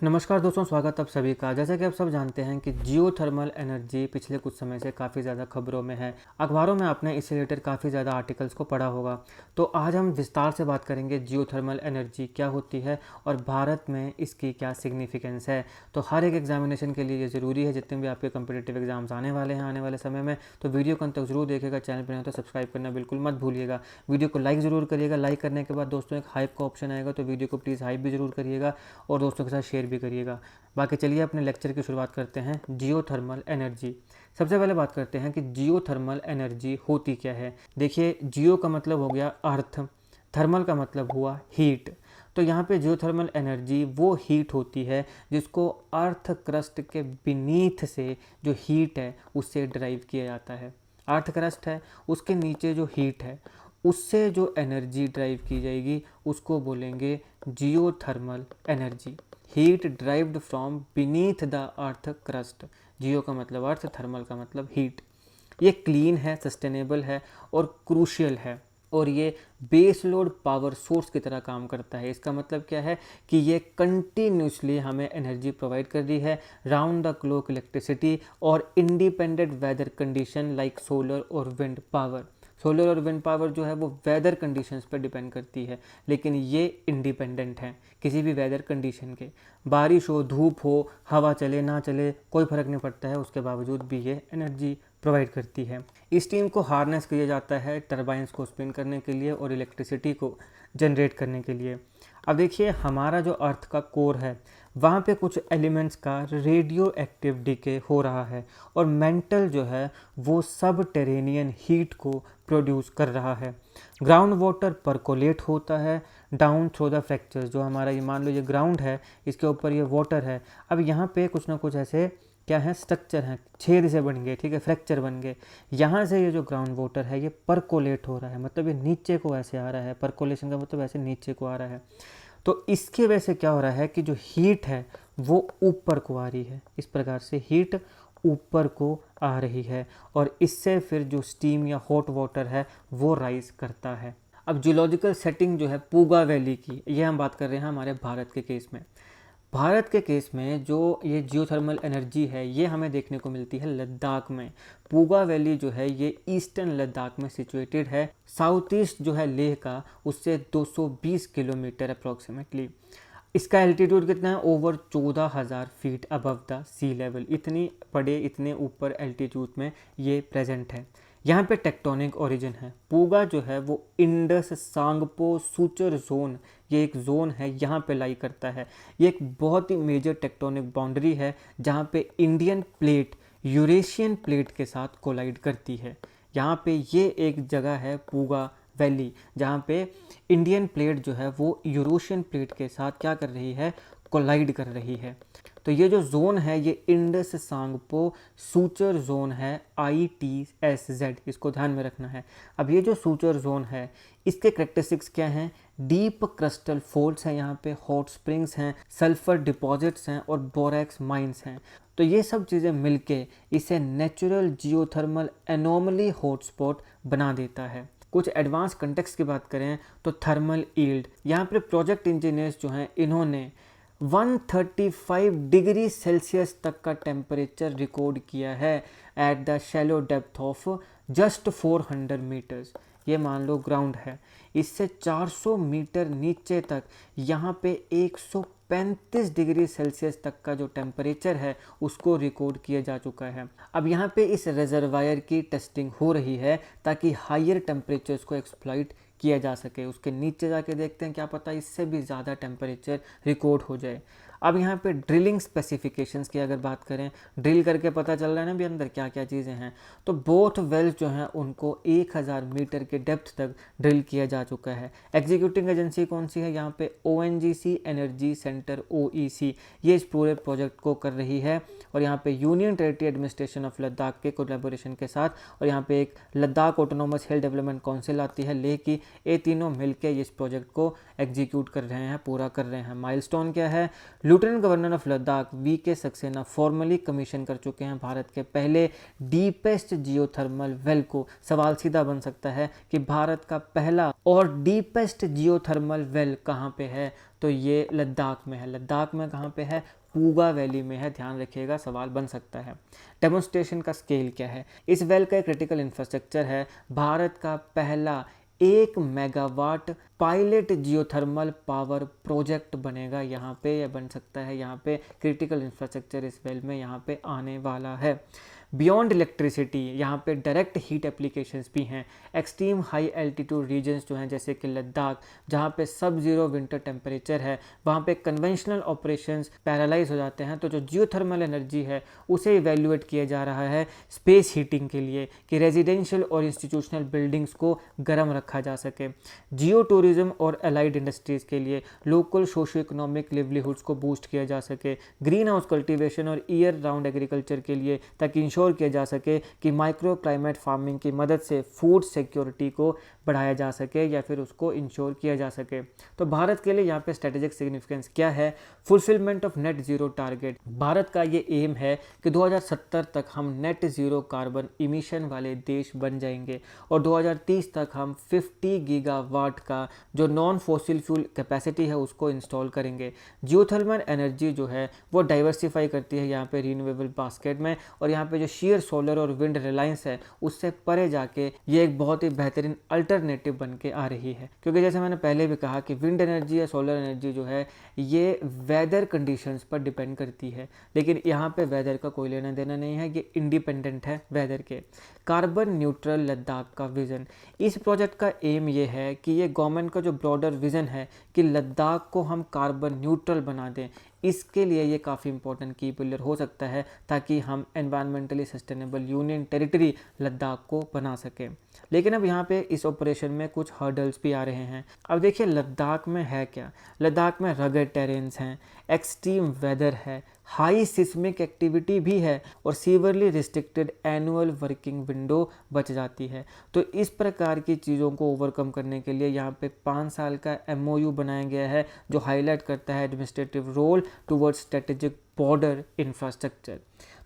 नमस्कार दोस्तों, स्वागत आप सभी का। जैसा कि आप सब जानते हैं कि जियो थर्मल एनर्जी पिछले कुछ समय से काफ़ी ज़्यादा खबरों में है। अखबारों में आपने इससे रिलेटेड काफ़ी ज़्यादा आर्टिकल्स को पढ़ा होगा। तो आज हम विस्तार से बात करेंगे जियो थर्मल एनर्जी क्या होती है और भारत में इसकी क्या सिग्निफिकेंस है। तो हर एक एग्जामिनेशन के लिए ये ज़रूरी है, जितने भी आपके कम्पिटेटिव एग्जाम्स आने वाले हैं आने वाले समय में। तो वीडियो को अंत तक जरूर देखेगा। चैनल पर नहीं तो सब्सक्राइब करना बिल्कुल मत भूलिएगा। वीडियो को लाइक ज़रूर करिएगा। लाइक करने के बाद दोस्तों एक हाइप का ऑप्शन आएगा, तो वीडियो को प्लीज़ हाइप भी ज़रूर करिएगा और दोस्तों के साथ शेयर भी करिएगा। बाकी चलिए अपने लेक्चर की शुरुआत करते हैं। जियो थर्मल एनर्जी, सबसे पहले बात करते हैं कि जियो थर्मल एनर्जी होती क्या है। देखिए, जियो का मतलब हो गया अर्थ, थर्मल का मतलब हुआ हीट। तो यहाँ पे जियो थर्मल एनर्जी वो हीट होती है जिसको अर्थ क्रस्ट के बीनीथ से जो हीट है उससे ड्राइव किया जाता है। अर्थ क्रस्ट है, उसके नीचे जो हीट है उससे जो एनर्जी ड्राइव की जाएगी उसको बोलेंगे जियो thermal energy. Heat derived from beneath the earth crust. जियो का मतलब अर्थ, थर्मल का मतलब हीट। ये क्लीन है, सस्टेनेबल है और क्रूशियल है, और ये बेस लोड पावर सोर्स की तरह काम करता है। इसका मतलब क्या है कि ये कंटिन्यूसली हमें एनर्जी प्रोवाइड कर रही है, राउंड द क्लॉक इलेक्ट्रिसिटी और independent weather condition like solar और विंड पावर। सोलर और विंड पावर जो है वो वेदर कंडीशंस पर डिपेंड करती है, लेकिन ये इंडिपेंडेंट है किसी भी वेदर कंडीशन के। बारिश हो, धूप हो, हवा चले ना चले, कोई फ़र्क नहीं पड़ता है, उसके बावजूद भी ये एनर्जी प्रोवाइड करती है। इस टीम को हार्नेस किया जाता है टरबाइंस को स्पिन करने के लिए और इलेक्ट्रिसिटी को जनरेट करने के लिए। अब देखिए, हमारा जो अर्थ का कोर है वहाँ पे कुछ एलिमेंट्स का रेडियो एक्टिव डिके हो रहा है और मेंटल जो है वो सब टेरेनियन हीट को प्रोड्यूस कर रहा है। ग्राउंड वाटर परकोलेट होता है डाउन थ्रू द फ्रैक्चर्स। जो हमारा ये मान लो ये ग्राउंड है, इसके ऊपर ये वाटर है। अब यहाँ पे कुछ ना कुछ ऐसे क्या है, स्ट्रक्चर हैं, छेद से बन गए, ठीक है, फ्रैक्चर बन गए। यहाँ से ये जो ग्राउंड वाटर है ये परकोलेट हो रहा है, मतलब ये नीचे को ऐसे आ रहा है। परकोलेशन का मतलब ऐसे नीचे को आ रहा है। तो इसके वजह से क्या हो रहा है कि जो हीट है वो ऊपर को आ रही है। इस प्रकार से हीट ऊपर को आ रही है और इससे फिर जो स्टीम या हॉट वाटर है वो राइज करता है। अब जियोलॉजिकल सेटिंग जो है पूगा वैली की, ये हम बात कर रहे हैं हमारे भारत के केस में। भारत के केस में जो ये जियोथर्मल एनर्जी है ये हमें देखने को मिलती है लद्दाख में। पूगा वैली जो है ये ईस्टर्न लद्दाख में सिचुएटेड है। साउथ ईस्ट जो है लेह का, उससे 220 किलोमीटर अप्रॉक्सीमेटली। इसका एल्टीट्यूड कितना है? Over 14,000 feet above the sea level. इतनी बड़े, इतने ऊपर एल्टीट्यूड में ये प्रेजेंट है। यहाँ पे टेक्टोनिक ओरिजिन है। पूगा जो है वो इंडस सांगपो सूचर जोन, ये एक जोन है, यहाँ पे लाई करता है। ये एक बहुत ही मेजर टेक्टोनिक बाउंड्री है जहाँ पे इंडियन प्लेट यूरेशियन प्लेट के साथ कोलाइड करती है। यहाँ पे ये एक जगह है पूगा वैली, जहाँ पे इंडियन प्लेट जो है वो यूरोशियन प्लेट के साथ क्या कर रही है, कोलाइड कर रही है। तो ये जो जोन है ये इंडस सांगपो सूचर जोन है, ITSZ, इसको ध्यान में रखना है। अब ये जो सूचर जोन है इसके करेक्टरिस्टिक्स क्या हैं? डीप क्रस्टल फोल्ड्स हैं, यहाँ पे हॉट स्प्रिंग्स हैं, सल्फर डिपॉजिट्स हैं और बोरेक्स माइंस हैं। तो ये सब चीज़ें मिलके इसे नेचुरल जियोथर्मल एनोमली हॉटस्पॉट बना देता है। कुछ एडवांस कंटेक्स्ट की बात करें तो थर्मल ईल्ड, यहाँ पे प्रोजेक्ट इंजीनियर्स जो हैं इन्होंने 135 डिग्री सेल्सियस तक का टेम्परेचर रिकॉर्ड किया है at the shallow depth of just 400 metres. ये मान लो ग्राउंड है, इससे 400 मीटर नीचे तक यहाँ पे 135 डिग्री सेल्सियस तक का जो टेम्परेचर है उसको रिकॉर्ड किया जा चुका है। अब यहाँ पे इस रिजर्वायर की टेस्टिंग हो रही है ताकि हायर टेम्परेचर्स को एक्सप्लॉइट किया जा सके। उसके नीचे जाके देखते हैं, क्या पता इससे भी ज़्यादा टेम्परेचर रिकॉर्ड हो जाए। अब यहाँ पे ड्रिलिंग स्पेसिफिकेशंस की अगर बात करें, ड्रिल करके पता चल रहा है ना भी अंदर क्या क्या चीज़ें हैं। तो बोथ वेल्स जो हैं उनको 1000 मीटर के डेप्थ तक ड्रिल किया जा चुका है। एग्जीक्यूटिंग एजेंसी कौन सी है? यहाँ पे ONGC एनर्जी सेंटर, OEC, ये इस पूरे प्रोजेक्ट को कर रही है। और यहाँ पे union territory administration of Ladakh के कोलैबोरेशन के साथ, और यहाँ पे एक Ladakh autonomous hill development council आती है लेह की, ये तीनों मिलकर इस प्रोजेक्ट को एग्जीक्यूट कर रहे हैं, पूरा कर रहे हैं। माइलस्टोन क्या है? Lieutenant governor of Ladakh VK. Saxena formally commission कर चुके हैं भारत के पहले डीपेस्ट जियोथर्मल वेल को। सवाल सीधा बन सकता है कि भारत का पहला और डीपेस्ट जियोथर्मल वेल कहाँ पे है, तो ये लद्दाख में है। लद्दाख में कहाँ पे है? पूगा वैली में है, ध्यान रखिएगा, सवाल बन सकता है। डेमोन्स्ट्रेशन का स्केल क्या है? इस वेल का एक क्रिटिकल इंफ्रास्ट्रक्चर है, भारत का पहला 1 megawatt pilot geothermal power project बनेगा यहाँ पे, या बन सकता है यहाँ पे। क्रिटिकल इंफ्रास्ट्रक्चर इस वेल में यहाँ पे आने वाला है। बियॉन्ड इलेक्ट्रिसिटी यहाँ पे डायरेक्ट हीट एप्लीकेशंस भी हैं। एक्सट्रीम हाई एल्टीट्यूड रीजन्स जो हैं जैसे कि लद्दाख, जहाँ पे सब जीरो विंटर टेम्परेचर है, वहाँ पे कन्वेंशनल ऑपरेशंस पैरालाइज हो जाते हैं। तो जो जियोथर्मल एनर्जी है उसे इवेल्युएट किया जा रहा है स्पेस हीटिंग के लिए, कि रेजिडेंशियल और इंस्टीट्यूशनल बिल्डिंग्स को गर्म रखा जा सके। जियो टूरिज्म और अलाइड इंडस्ट्रीज़ के लिए लोकल सोशो इकोनॉमिक लिवलीहुड्स को बूस्ट किया जा सके। ग्रीन हाउस कल्टिवेशन और ईयर राउंड एग्रीकल्चर के लिए, ताकि इंश्योर किया जा सके कि माइक्रो क्लाइमेट फार्मिंग की मदद से फूड सिक्योरिटी को बढ़ाया जा सके या फिर उसको इंश्योर किया जा सके। तो भारत के लिए यहाँ पे स्ट्रेटेजिक सिग्निफिकेंस क्या है? Fulfilment of net zero target. Bharat का ये एम है कि 2070 तक हम नेट जीरो कार्बन इमिशन वाले देश बन जाएंगे और 2030 तक हम 50 गीगावाट का जो नॉन फॉसिल फ्यूल कैपेसिटी है उसको इंस्टॉल करेंगे। जियोथर्मल एनर्जी जो है वो डाइवर्सिफाई करती है यहाँ पे रिन्यूएबल बास्केट में, और यहाँ पे जो शेयर सोलर और विंड रिलायंस है उससे परे जाके ये एक बहुत ही बेहतरीन अल्टरनेटिव बन के आ रही है। क्योंकि जैसे मैंने पहले भी कहा कि विंड एनर्जी या सोलर एनर्जी जो है ये वेदर कंडीशंस पर डिपेंड करती है, लेकिन यहाँ पे वेदर का कोई लेना देना नहीं है, ये इंडिपेंडेंट है वेदर के। कार्बन न्यूट्रल लद्दाख का विज़न, इस प्रोजेक्ट का एम ये है कि ये गवर्नमेंट का जो ब्रॉडर विज़न है कि लद्दाख को हम कार्बन न्यूट्रल बना दें, इसके लिए ये काफ़ी इंपॉर्टेंट की पिलर हो सकता है, ताकि हम environmentally sustainable union territory Ladakh को बना सकें। लेकिन अब यहाँ पे इस ऑपरेशन में कुछ हर्डल्स भी आ रहे हैं। अब देखिए लद्दाख में है क्या? लद्दाख में रगड टेरेन्स हैं, एक्सट्रीम वेदर है, हाई सिस्मिक एक्टिविटी भी है और सीवरली रिस्ट्रिक्टेड एनुअल वर्किंग विंडो बच जाती है। तो इस प्रकार की चीज़ों को ओवरकम करने के लिए यहाँ पे 5 साल का MOU बनाया गया है, जो हाईलाइट करता है administrative role towards strategic border infrastructure.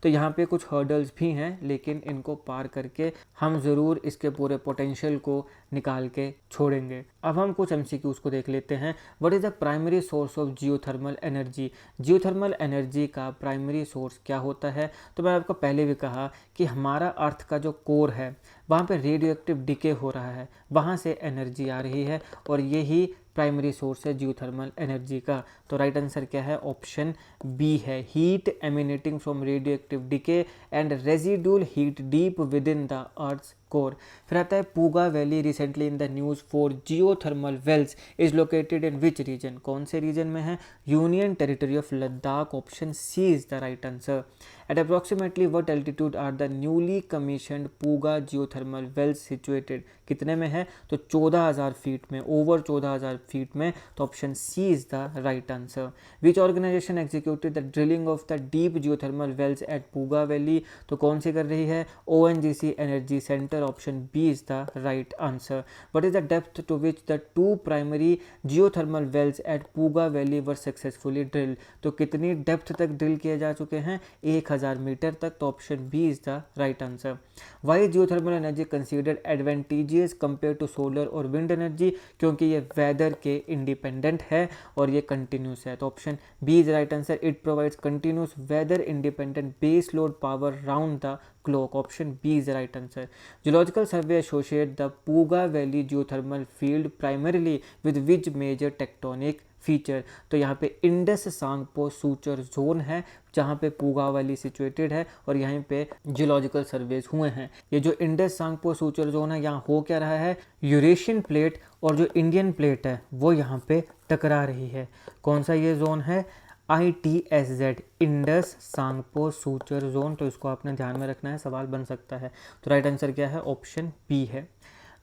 तो यहाँ पे कुछ हर्डल्स भी हैं, लेकिन इनको पार करके हम ज़रूर इसके पूरे पोटेंशियल को निकाल के छोड़ेंगे। अब हम कुछ MCQs को देख लेते हैं। What is the primary source of geothermal energy? Geothermal energy का प्राइमरी सोर्स क्या होता है? तो मैं आपको पहले भी कहा कि हमारा अर्थ का जो कोर है वहाँ पे रेडियो एक्टिव डिके हो रहा है, वहाँ से एनर्जी आ रही है और यही प्राइमरी सोर्स है जियोथर्मल एनर्जी का। तो राइट आंसर क्या है? ऑप्शन बी है, heat emanating from radioactive decay and residual heat deep within the earth's core. फिर आता है Puga valley recently in the news for geothermal wells is located in which region? कौन से region में है? Union territory of Ladakh. Option C is the right answer. At approximately what altitude are the newly commissioned Puga geothermal wells situated? कितने में है? तो 14,000 feet में, over 14,000 feet में। तो option C is the right answer. Which organisation executed the drilling of the deep geothermal wells at Puga valley? तो कौन सी कर रही है? ONGC energy centre. Option B is the right answer. What is the depth to which the 2 primary geothermal wells at Puga valley were successfully drill? तो कितनी depth तक drill किए जा चुके हैं? 1000 मीटर तक। तो option B is the right answer. Why geothermal energy considered advantageous compare to solar और विंड एनर्जी? क्योंकि ये वेदर के इंडिपेंडेंट है और ये कंटिन्यूस है। तो option B is right answer. It provides continuous weather independent base load power round the clock. Option B is right answer. Geological survey associate the Puga valley geothermal field primarily with which major tectonic feature? तो यहाँ पे Indus Tsangpo suture zone है जहाँ पे Puga valley situated है और यहीं पे जियोलॉजिकल सर्वेज हुए हैं। ये जो इंडस सांगपो सूचर जोन है, यहाँ हो क्या रहा है? यूरेशियन प्लेट और जो इंडियन प्लेट है वो यहाँ पे टकरा रही है। कौन सा ये जोन है? ITSZ, Indus Tsangpo suture zone. तो इसको आपने ध्यान में रखना है, सवाल बन सकता है। तो राइट आंसर क्या है? ऑप्शन बी है।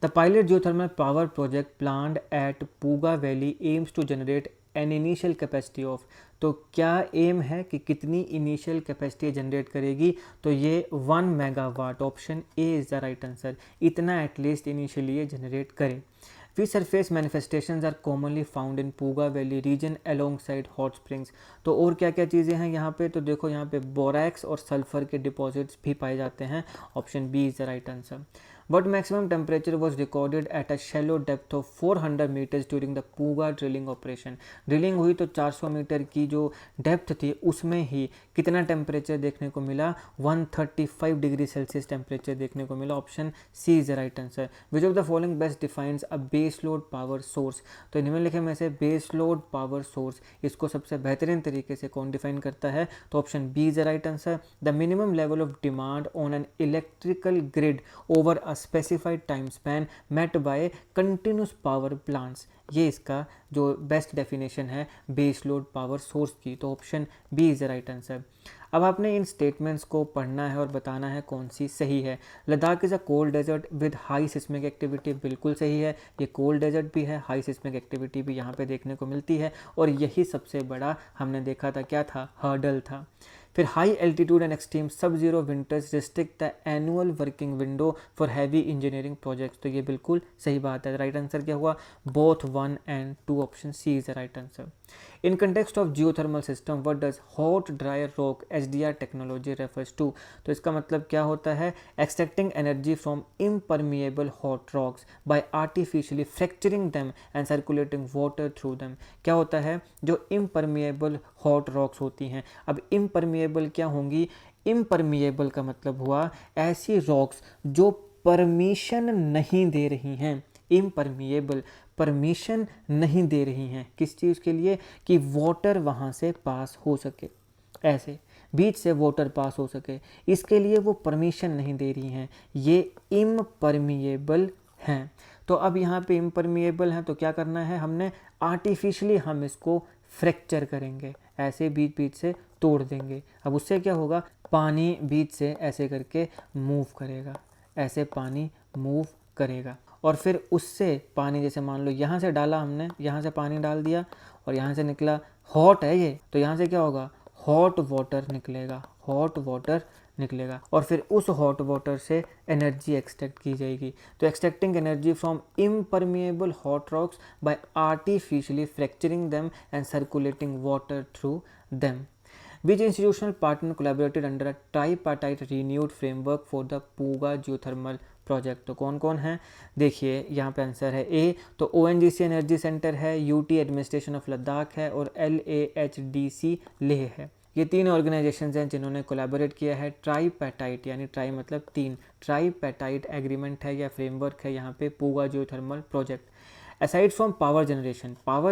The pilot geothermal power project planned at Puga valley aims to generate an initial capacity of? तो क्या एम है कि कितनी इनिशियल कैपेसिटी जनरेट करेगी? तो ये 1 megawatt. Option A is the right answer. इतना एटलीस्ट इनिशियली ये जनरेट करें। Which surface manifestations are commonly found in Puga Valley region alongside hot springs? तो और क्या क्या चीज़ें हैं यहाँ पे, तो देखो यहाँ पे बोरैक्स और सल्फर के डिपॉजिट्स भी पाए जाते हैं। Option B is the right answer. What maximum temperature was recorded at a shallow depth of 400 meters during the Puga drilling operation? Drilling हुई तो 400 मीटर की जो डेप्थ थी उसमें ही कितना टेम्परेचर देखने को मिला? 135 डिग्री सेल्सियस टेम्परेचर देखने को मिला। Option C is the right answer. Which of the following best defines a base load power source? तो निम्नलिखित में से बेस लोड पावर सोर्स इसको सबसे बेहतरीन तरीके से कौन डिफाइन करता है? तो option B is the right answer. The minimum level of demand on an electrical grid over a specified time span met by continuous power plants, ये इसका जो बेस्ट डेफिनेशन है बेस लोड पावर सोर्स की। तो option B is the right answer. अब आपने इन statements को पढ़ना है और बताना है कौन सी सही है। Ladakh is a cold desert with high seismic activity, बिल्कुल सही है। ये कोल्ड डेजर्ट भी है, हाई सिस्मिक एक्टिविटी भी यहाँ पे देखने को मिलती है, और यही सबसे बड़ा हमने देखा था क्या था? हर्डल था। फिर हाई एल्टीट्यूड एंड एक्सट्रीम सब zero winters restrict the annual working window for heavy engineering projects, तो ये बिल्कुल सही बात है। राइट आंसर क्या हुआ? Both 1 and 2, option C is the right answer. In context of geothermal system what does hot dry rock HDR technology refers to? तो इसका मतलब क्या होता है? Extracting energy from impermeable hot rocks by artificially fracturing them and circulating water through them. क्या होता है? जो इम्परमिएबल हॉट रॉक्स होती हैं, अब इम्परमिएबल क्या होंगी? इम्परमिएबल का मतलब हुआ ऐसी रॉक्स जो परमिशन नहीं दे रही हैं। इम्परमिएबल, परमिशन नहीं दे रही हैं किस चीज़ के लिए? कि वाटर वहाँ से पास हो सके, ऐसे बीच से वाटर पास हो सके, इसके लिए वो परमिशन नहीं दे रही हैं, ये इम्परमिएबल हैं। तो अब यहाँ पे इम्परमिएबल हैं तो क्या करना है हमने? आर्टिफिशियली हम इसको फ्रैक्चर करेंगे, ऐसे बीच बीच से तोड़ देंगे। अब उससे क्या होगा? पानी बीच से ऐसे करके मूव करेगा, ऐसे पानी मूव करेगा, और फिर उससे पानी, जैसे मान लो यहाँ से डाला हमने, यहाँ से पानी डाल दिया और यहाँ से निकला, हॉट है ये, तो यहाँ से क्या होगा? हॉट वाटर निकलेगा, हॉट वाटर निकलेगा, और फिर उस हॉट वाटर से एनर्जी एक्सट्रैक्ट की जाएगी। तो extracting energy from impermeable hot rocks by artificially fracturing them and circulating water through them. Which institutional partner collaborated under a tripartite renewed framework for the Puga geothermal project? तो कौन कौन है? देखिए यहाँ पे आंसर है ए, तो ONGC एनर्जी सेंटर है, UT एडमिनिस्ट्रेशन ऑफ लद्दाख है, और LAHDC लेह है। ये तीन ऑर्गेनाइजेशंस हैं जिन्होंने कोलैबोरेट किया है ट्राईपैटाइट, यानी ट्राई मतलब तीन, ट्राईपैटाइट एग्रीमेंट है या फ्रेमवर्क है यहाँ पे Puga geothermal project. Aside from power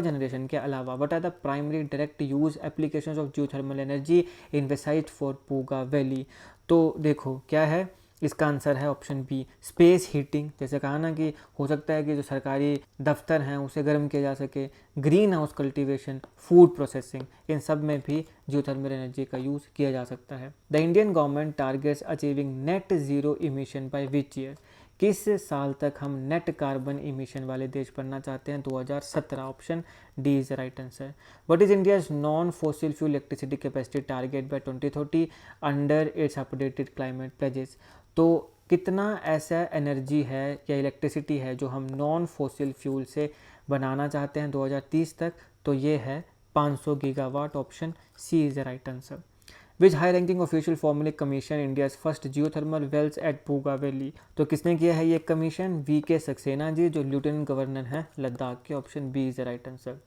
generation के अलावा what are the primary direct use applications of geothermal energy in वेसाइट for Puga valley? तो देखो क्या है इसका आंसर है ऑप्शन बी, स्पेस हीटिंग। जैसे कहा ना कि हो सकता है कि जो सरकारी दफ्तर हैं उसे गर्म किया जा सके, green house cultivation, food processing, इन सब में भी जियोथर्मल एनर्जी का यूज़ किया जा सकता है। The Indian government targets achieving net zero emission by which year? किस साल तक हम नेट कार्बन इमिशन वाले देश बनना चाहते हैं? 2017, option D is the right answer. What is India's non fossil fuel electricity capacity target by 2030 under its updated climate pledges? तो कितना ऐसा एनर्जी है या इलेक्ट्रिसिटी है जो हम नॉन फॉसिल फ्यूल से बनाना चाहते हैं 2030 तक? तो ये है 500 gigawatt, option C is the right answer. Which high ranking official formally commission India's first geothermal wells at Puga valley? तो किसने किया है ये कमीशन? VK सक्सेना जी, जो लेफ्टिनेंट गवर्नर हैं लद्दाख के, option B is the right answer.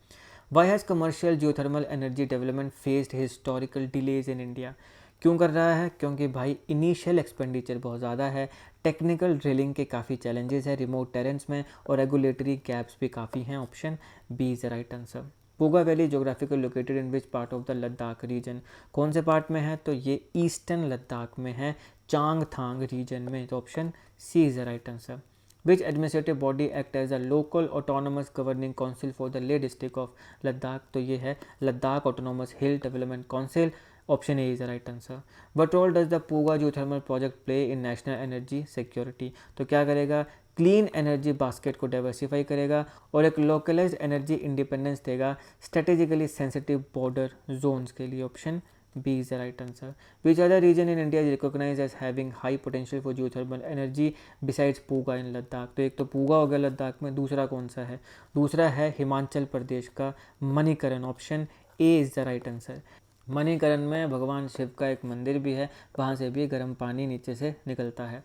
Why has commercial geothermal energy development faced historical delays in India? क्यों कर रहा है? क्योंकि भाई इनिशियल एक्सपेंडिचर बहुत ज़्यादा है, टेक्निकल ड्रिलिंग के काफ़ी चैलेंजेस है रिमोट टेरेंस में, और रेगुलेटरी गैप्स भी काफ़ी हैं, option B is the right answer. Puga valley geographical located in which part of the Ladakh region? कौन से पार्ट में है? तो ये ईस्टर्न लद्दाख में है, चांगथांग रीजन में, तो option C is the right answer. Which administrative body act as a local autonomous governing council for the Leh district of Ladakh? तो ये है Ladakh autonomous hill development council, option A is the right answer. What role does the Puga geothermal project play in national energy security? तो क्या करेगा? Clean energy basket को diversify करेगा और एक लोकलाइज्ड एनर्जी इंडिपेंडेंस देगा स्ट्रेटेजिकली सेंसिटिव बॉर्डर जोन्स के लिए, option B is the right answer. Which other region in India is recognized as having high potential for geothermal energy besides Puga in Ladakh? तो एक तो पूगा हो गया लद्दाख में, दूसरा कौन सा है? दूसरा है हिमाचल प्रदेश का Manikaran. Option A is the right answer. Manikaran में भगवान शिव का एक मंदिर भी है, वहाँ से भी गर्म पानी नीचे से निकलता है।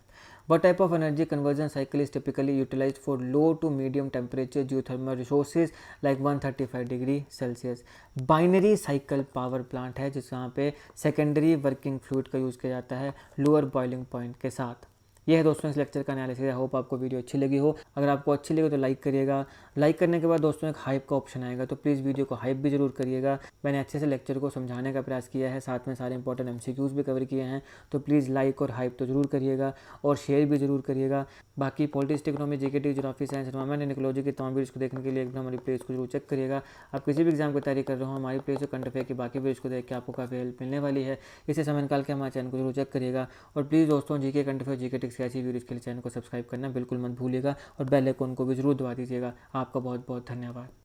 What type of energy conversion cycle is typically utilized for low to medium temperature geothermal resources like 135 degree Celsius? Binary cycle power plant है, जिस यहाँ पे सेकेंडरी वर्किंग फ्लूइड का यूज़ किया जाता है लोअर बॉइलिंग पॉइंट के साथ। यह है दोस्तों इस लेक्चर का एनालिसिस। आई होप आपको वीडियो अच्छी लगी हो। अगर आपको अच्छी लगी तो लाइक करिएगा। लाइक करने के बाद दोस्तों एक हाइप का ऑप्शन आएगा, तो प्लीज़ वीडियो को हाइप भी जरूर करिएगा। मैंने अच्छे से लेक्चर को समझाने का प्रयास किया है, साथ में सारे इंपॉर्टेंट MCQs भी कवर किए हैं, तो प्लीज़ लाइक और हाइप तो जरूर करिएगा और शेयर भी जरूर करिएगा। बाकी politics, economy, GK, geography, science, environment and ecology की तमाम वीडियोस को देखने के लिए एकदम हमारी प्लेस को जरूर चेक करिएगा। आप किसी भी एग्जाम की तैयारी कर रहे हो, हमारी प्लेस करंट अफेयर की बाकी वीडियोस को देख के आपको काफ़ी हेल्प मिलने वाली है। इसे समय निकाल के हमारे चैनल को जरूर चेक करिएगा। और प्लीज़ दोस्तों GK current affair, GK tricks ऐसी वीडियोस के लिए चैनल को सब्सक्राइब करना बिल्कुल मत भूलिएगा और बेल आइकन को भी जरूर दबा दीजिएगा। आपका बहुत बहुत धन्यवाद।